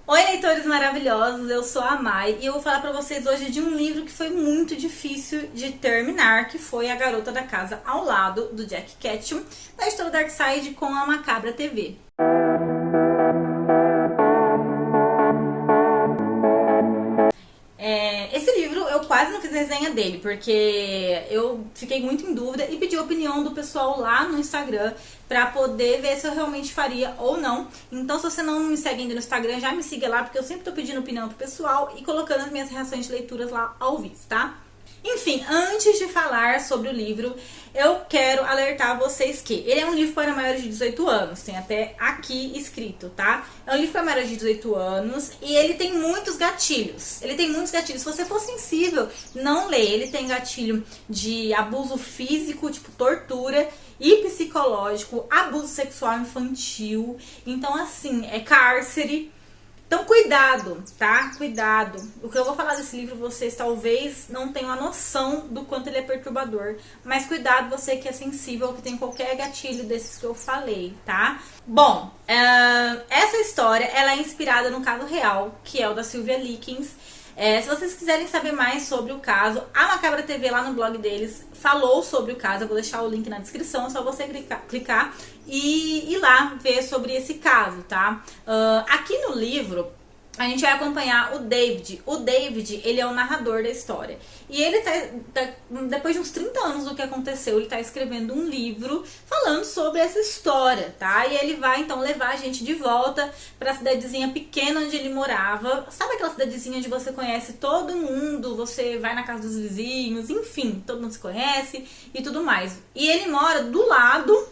Oi, leitores maravilhosos, eu sou a Mai e eu vou falar pra vocês hoje de um livro que foi muito difícil de terminar, que foi A Garota da Casa ao Lado, do Jack Ketchum, da editora Darkside com a Macabra TV. Esse livro eu quase não fiz resenha dele, porque eu fiquei muito em dúvida e pedi a opinião do pessoal lá no Instagram pra poder ver se eu realmente faria ou não. Então, se você não me segue ainda no Instagram, já me siga lá, porque eu sempre tô pedindo opinião pro pessoal e colocando as minhas reações de leituras lá ao vivo, tá? Enfim, antes de falar sobre o livro, eu quero alertar vocês que ele é um livro para maiores de 18 anos, tem até aqui escrito, tá? É um livro para maiores de 18 anos e ele tem muitos gatilhos. Se você for sensível, não lê. Ele tem gatilho de abuso físico, tipo tortura, e psicológico, abuso sexual infantil. Então, assim, é cárcere. Então, cuidado, tá? Cuidado. O que eu vou falar desse livro, vocês talvez não tenham a noção do quanto ele é perturbador. Mas cuidado, você que é sensível, que tem qualquer gatilho desses que eu falei, tá? Bom, essa história, ela é inspirada no caso real, que é o da Sylvia Likens. Se vocês quiserem saber mais sobre o caso, a Macabra TV lá no blog deles falou sobre o caso. Eu vou deixar o link na descrição, é só você clicar e ir lá ver sobre esse caso, tá? Aqui no livro a gente vai acompanhar o David. O David, ele é o narrador da história. E ele depois de uns 30 anos do que aconteceu, ele tá escrevendo um livro falando sobre essa história, tá? E ele vai, então, levar a gente de volta pra cidadezinha pequena onde ele morava. Sabe aquela cidadezinha onde você conhece todo mundo, você vai na casa dos vizinhos, enfim, todo mundo se conhece e tudo mais. E ele mora do lado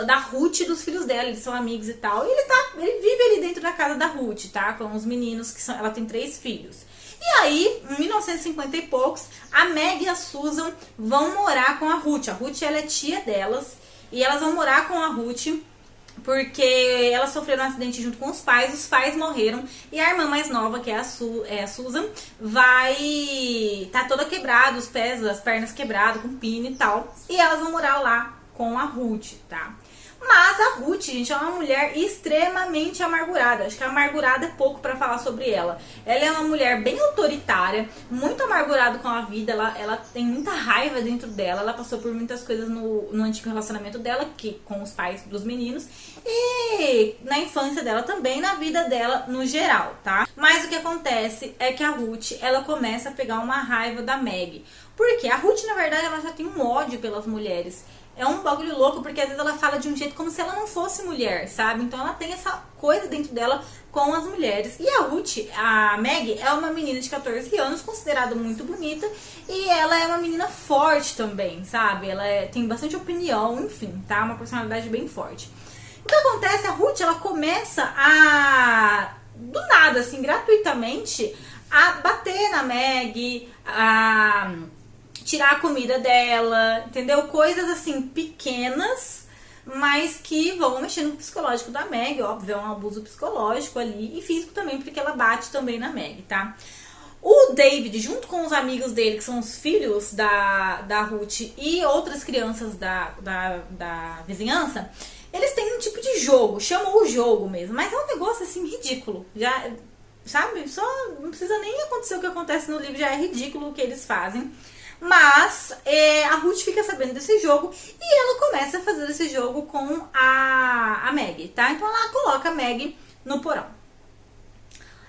da Ruth e dos filhos dela, eles são amigos e tal. E ele vive ali dentro da casa da Ruth, tá? Com os meninos, ela tem 3 filhos. E aí, em 1950 e poucos, a Meg e a Susan vão morar com a Ruth. A Ruth, ela é tia delas, e elas vão morar com a Ruth porque elas sofreram um acidente junto com os pais morreram, e a irmã mais nova, que é a Susan, tá toda quebrada, os pés, as pernas quebradas, com pino e tal, e elas vão morar lá com a Ruth, tá? Mas a Ruth, gente, é uma mulher extremamente amargurada. Acho que amargurada é pouco pra falar sobre ela. Ela é uma mulher bem autoritária, muito amargurada com a vida. Ela tem muita raiva dentro dela. Ela passou por muitas coisas no antigo relacionamento dela, com os pais dos meninos, e na infância dela também, na vida dela no geral, tá? Mas o que acontece é que a Ruth, ela começa a pegar uma raiva da Meg. Porque a Ruth, na verdade, ela já tem um ódio pelas mulheres. É um bagulho louco, porque às vezes ela fala de um jeito como se ela não fosse mulher, sabe? Então ela tem essa coisa dentro dela com as mulheres. E a Ruth, a Meg, é uma menina de 14 anos, considerada muito bonita. E ela é uma menina forte também, sabe? Ela tem bastante opinião, enfim, tá? Uma personalidade bem forte. O que acontece? A Ruth, ela começa do nada, assim, gratuitamente, a bater na Meg, a tirar a comida dela, entendeu? Coisas assim, pequenas, mas que vão mexer no psicológico da Meg, óbvio, é um abuso psicológico ali, e físico também, porque ela bate também na Meg, tá? O David, junto com os amigos dele, que são os filhos da Ruth e outras crianças da vizinhança, eles têm um tipo de jogo, chamam o jogo mesmo, mas é um negócio assim, ridículo, já, sabe? Só não precisa nem acontecer o que acontece no livro, já é ridículo o que eles fazem. Mas a Ruth fica sabendo desse jogo e ela começa a fazer esse jogo com a Meg, tá? Então ela coloca a Meg no porão.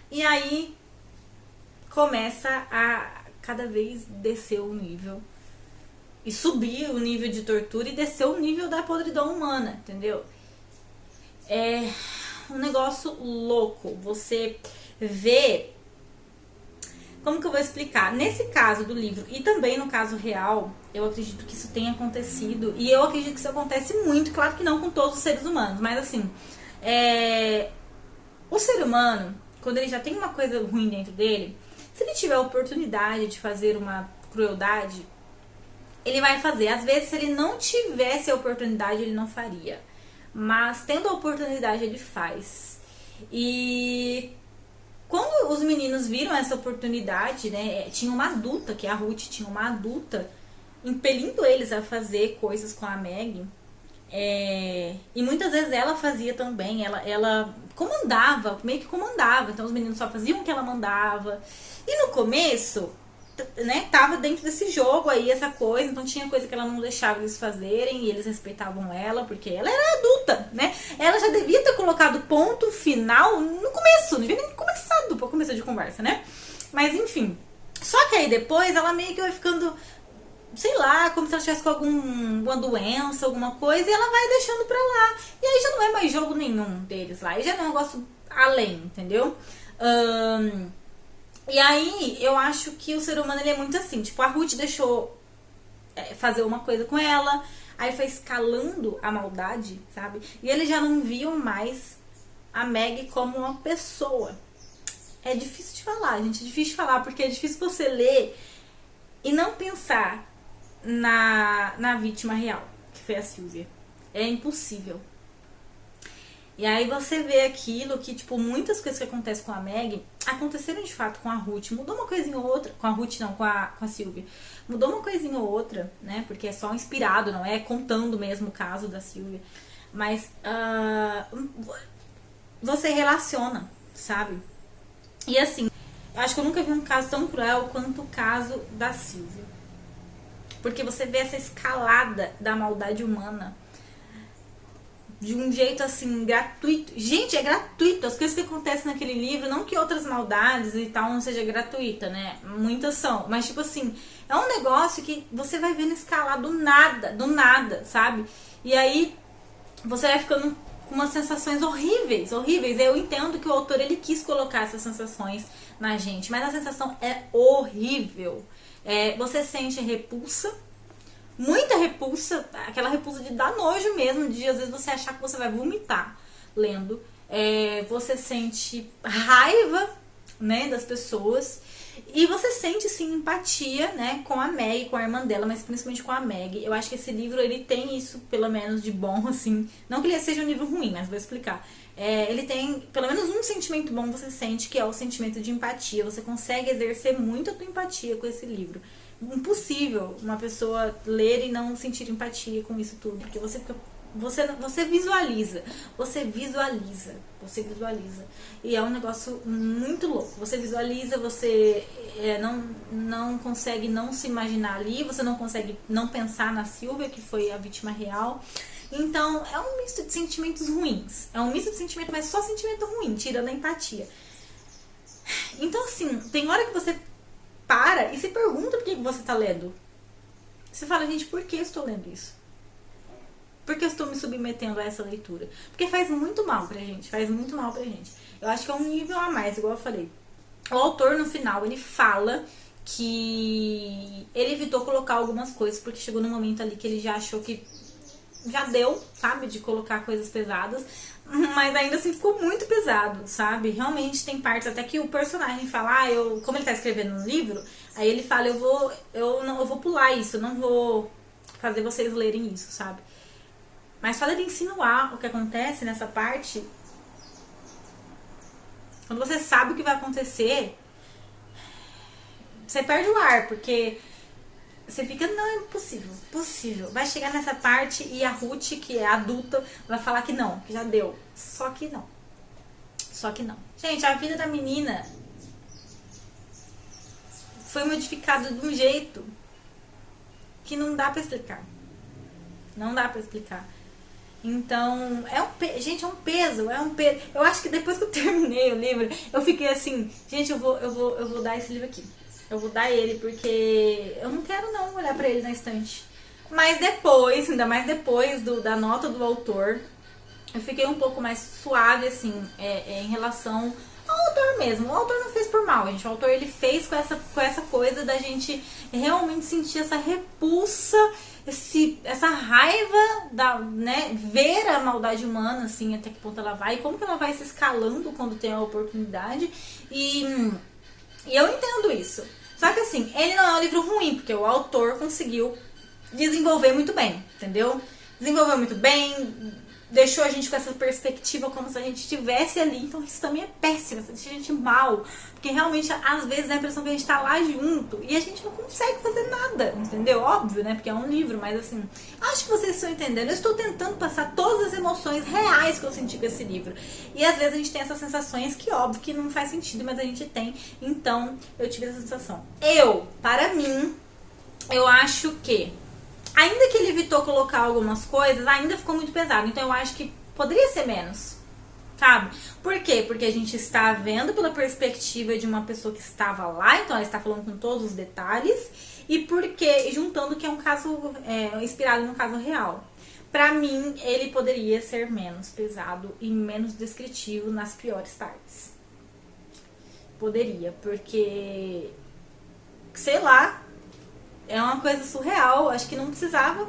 E aí começa a cada vez descer o nível. E subir o nível de tortura e descer o nível da podridão humana, entendeu? É um negócio louco. Você vê... Como que eu vou explicar? Nesse caso do livro e também no caso real, eu acredito que isso tenha acontecido. E eu acredito que isso acontece muito, claro que não com todos os seres humanos, mas assim, o ser humano, quando ele já tem uma coisa ruim dentro dele, se ele tiver a oportunidade de fazer uma crueldade, ele vai fazer. Às vezes, se ele não tivesse a oportunidade, ele não faria. Mas tendo a oportunidade, ele faz. E quando os meninos viram essa oportunidade, né, tinha uma adulta, que é a Ruth, tinha uma adulta impelindo eles a fazer coisas com a Meg, E muitas vezes ela fazia também, ela comandava, meio que comandava, então os meninos só faziam o que ela mandava. E no começo, né, tava dentro desse jogo aí, essa coisa, então tinha coisa que ela não deixava eles fazerem e eles respeitavam ela, porque ela era adulta, né? Ela já devia ter colocado ponto final no começo, não devia nem começado para começo de conversa, né? Mas enfim. Só que aí depois ela meio que vai ficando, sei lá, como se ela tivesse com alguma doença, alguma coisa, e ela vai deixando pra lá. E aí já não é mais jogo nenhum deles lá, e já não é um negócio além, entendeu? E aí eu acho que o ser humano ele é muito assim, tipo, a Ruth deixou fazer uma coisa com ela, aí foi escalando a maldade, sabe? E eles já não viam mais a Meg como uma pessoa. É difícil de falar, gente, é difícil de falar, porque é difícil você ler e não pensar na vítima real, que foi a Sylvia. É impossível. E aí você vê aquilo que, tipo, muitas coisas que acontecem com a Meg aconteceram de fato com a Ruth. Mudou uma coisinha ou outra. Com a Ruth não, com a Sylvia. Mudou uma coisinha ou outra, né? Porque é só inspirado, não é contando mesmo o caso da Sylvia. Mas você relaciona, sabe? E assim, eu acho que eu nunca vi um caso tão cruel quanto o caso da Sylvia. Porque você vê essa escalada da maldade humana de um jeito assim, gratuito. Gente, é gratuito. As coisas que acontecem naquele livro, não que outras maldades e tal não seja gratuita, né? Muitas são. Mas, tipo assim, é um negócio que você vai vendo escalar do nada, sabe? E aí você vai ficando com umas sensações horríveis, horríveis. Eu entendo que o autor, ele quis colocar essas sensações na gente, mas a sensação é horrível. Você sente repulsa, muita repulsa, aquela repulsa de dar nojo mesmo, de às vezes você achar que você vai vomitar lendo. Você sente raiva, né, das pessoas. E você sente, sim, empatia, né, com a Meg, com a irmã dela, mas principalmente com a Meg. Eu acho que esse livro, ele tem isso, pelo menos, de bom, assim. Não que ele seja um livro ruim, mas vou explicar. Ele tem, pelo menos, um sentimento bom, você sente, que é o sentimento de empatia. Você consegue exercer muito a tua empatia com esse livro. Impossível uma pessoa ler e não sentir empatia com isso tudo, porque você visualiza. E é um negócio muito louco. Você visualiza, você não consegue não se imaginar ali, você não consegue não pensar na Sylvia, que foi a vítima real. Então, é um misto de sentimentos ruins. É um misto de sentimento, mas só sentimento ruim, tirando a empatia. Então, assim, tem hora que você para e se pergunta por que você tá lendo. Você fala, gente, por que eu estou lendo isso? Por que eu estou me submetendo a essa leitura? Porque faz muito mal pra gente, Eu acho que é um nível a mais, igual eu falei. O autor, no final, ele fala que ele evitou colocar algumas coisas, porque chegou num momento ali que ele já achou que já deu, sabe, de colocar coisas pesadas, mas ainda assim ficou muito pesado, sabe? Realmente tem partes até que o personagem fala, como ele tá escrevendo no livro, aí ele fala, eu vou pular isso, eu não vou fazer vocês lerem isso, sabe? Mas só dele insinuar o que acontece nessa parte, quando você sabe o que vai acontecer, você perde o ar, porque você fica, não, é possível. Vai chegar nessa parte e a Ruth, que é adulta, vai falar que não, que já deu. Só que não. Gente, a vida da menina foi modificada de um jeito que não dá pra explicar. Então, gente, é um peso. Eu acho que depois que eu terminei o livro, eu fiquei assim, gente, eu vou dar esse livro aqui. Eu vou dar ele, porque eu não quero não olhar pra ele na estante. Mas depois, ainda mais depois da nota do autor, eu fiquei um pouco mais suave, assim, em relação ao autor mesmo. O autor não fez por mal, gente. O autor, ele fez com essa coisa da gente realmente sentir essa repulsa, essa raiva, né, ver a maldade humana, assim, até que ponto ela vai, e como que ela vai se escalando quando tem a oportunidade. E eu entendo isso. Só que assim, ele não é um livro ruim, porque o autor conseguiu desenvolver muito bem, entendeu? Desenvolveu muito bem, deixou a gente com essa perspectiva como se a gente estivesse ali. Então isso também é péssimo, isso deixa a gente mal. Porque realmente, às vezes, dá a impressão que a gente tá lá junto e a gente não consegue fazer nada, entendeu? Óbvio, né? Porque é um livro, mas assim, acho que vocês estão entendendo. Eu estou tentando passar todas as emoções reais que eu senti com esse livro. E às vezes a gente tem essas sensações que, óbvio, que não faz sentido, mas a gente tem. Então, eu tive essa sensação. Para mim, eu acho que ainda que ele evitou colocar algumas coisas, ainda ficou muito pesado. Então eu acho que poderia ser menos, sabe? Por quê? Porque a gente está vendo pela perspectiva de uma pessoa que estava lá, então ela está falando com todos os detalhes. E porque, juntando que é um caso inspirado num caso real. Pra mim, ele poderia ser menos pesado e menos descritivo nas piores partes. Poderia, porque, sei lá, é uma coisa surreal, acho que não precisava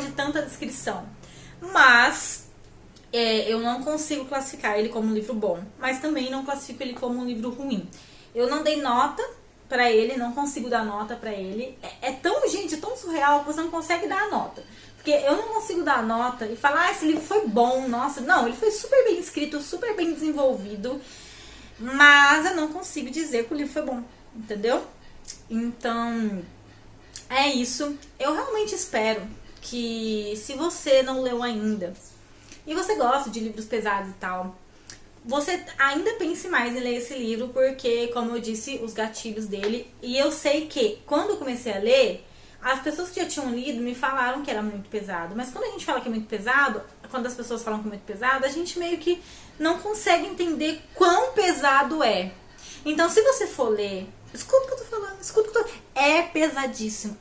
de tanta descrição. Mas eu não consigo classificar ele como um livro bom, mas também não classifico ele como um livro ruim. Eu não dei nota pra ele, não consigo dar nota pra ele. É tão surreal que você não consegue dar a nota. Porque eu não consigo dar a nota e falar, esse livro foi bom, nossa. Não, ele foi super bem escrito, super bem desenvolvido, mas eu não consigo dizer que o livro foi bom, entendeu? Então, é isso. Eu realmente espero que, se você não leu ainda e você gosta de livros pesados e tal, você ainda pense mais em ler esse livro, porque, como eu disse, os gatilhos dele. E eu sei que, quando eu comecei a ler, as pessoas que já tinham lido me falaram que era muito pesado. Mas quando a gente fala que é muito pesado, quando as pessoas falam que é muito pesado, a gente meio que não consegue entender quão pesado é. Então, se você for ler, escuta o que eu tô falando, é pesadíssimo.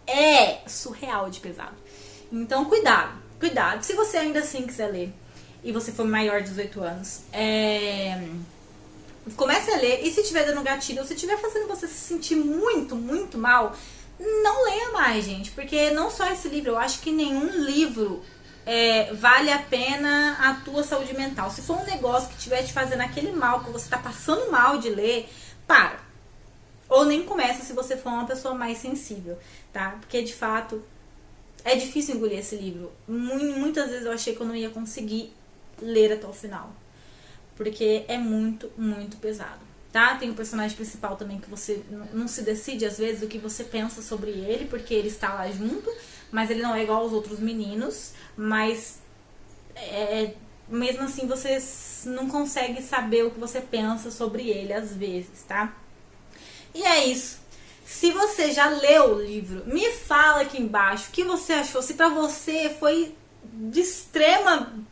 É surreal de pesado. Então, cuidado. Se você ainda assim quiser ler e você for maior de 18 anos, comece a ler. E se estiver dando gatilho, ou se estiver fazendo você se sentir muito, muito mal, não leia mais, gente. Porque não só esse livro, eu acho que nenhum livro vale a pena a tua saúde mental. Se for um negócio que estiver te fazendo aquele mal, que você tá passando mal de ler, para. Ou nem começa se você for uma pessoa mais sensível, tá? Porque, de fato, é difícil engolir esse livro. Muitas vezes eu achei que eu não ia conseguir ler até o final. Porque é muito, muito pesado, tá? Tem o personagem principal também que você não se decide, às vezes, o que você pensa sobre ele, porque ele está lá junto, mas ele não é igual aos outros meninos. Mas, mesmo assim, você não consegue saber o que você pensa sobre ele, às vezes, tá? E é isso. Se você já leu o livro, me fala aqui embaixo o que você achou. Se pra você foi de extremo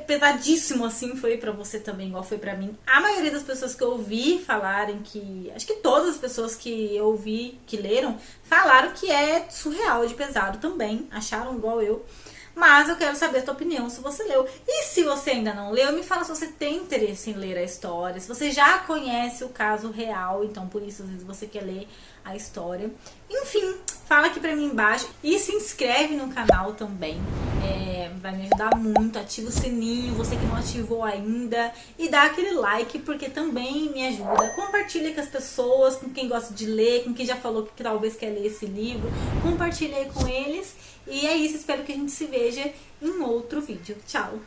pesadíssimo, assim, foi pra você também, igual foi pra mim. A maioria das pessoas que eu ouvi falarem que... Acho que todas as pessoas que eu ouvi, que leram, falaram que é surreal de pesado também. Acharam igual eu. Mas eu quero saber a tua opinião, se você leu. E se você ainda não leu, me fala se você tem interesse em ler a história. Se você já conhece o caso real, então por isso às vezes você quer ler a história. Enfim, fala aqui pra mim embaixo. E se inscreve no canal também. Vai me ajudar muito. Ativa o sininho, você que não ativou ainda. E dá aquele like, porque também me ajuda. Compartilha com as pessoas, com quem gosta de ler, com quem já falou que talvez quer ler esse livro. Compartilha aí com eles. E é isso, espero que a gente se veja em outro vídeo. Tchau!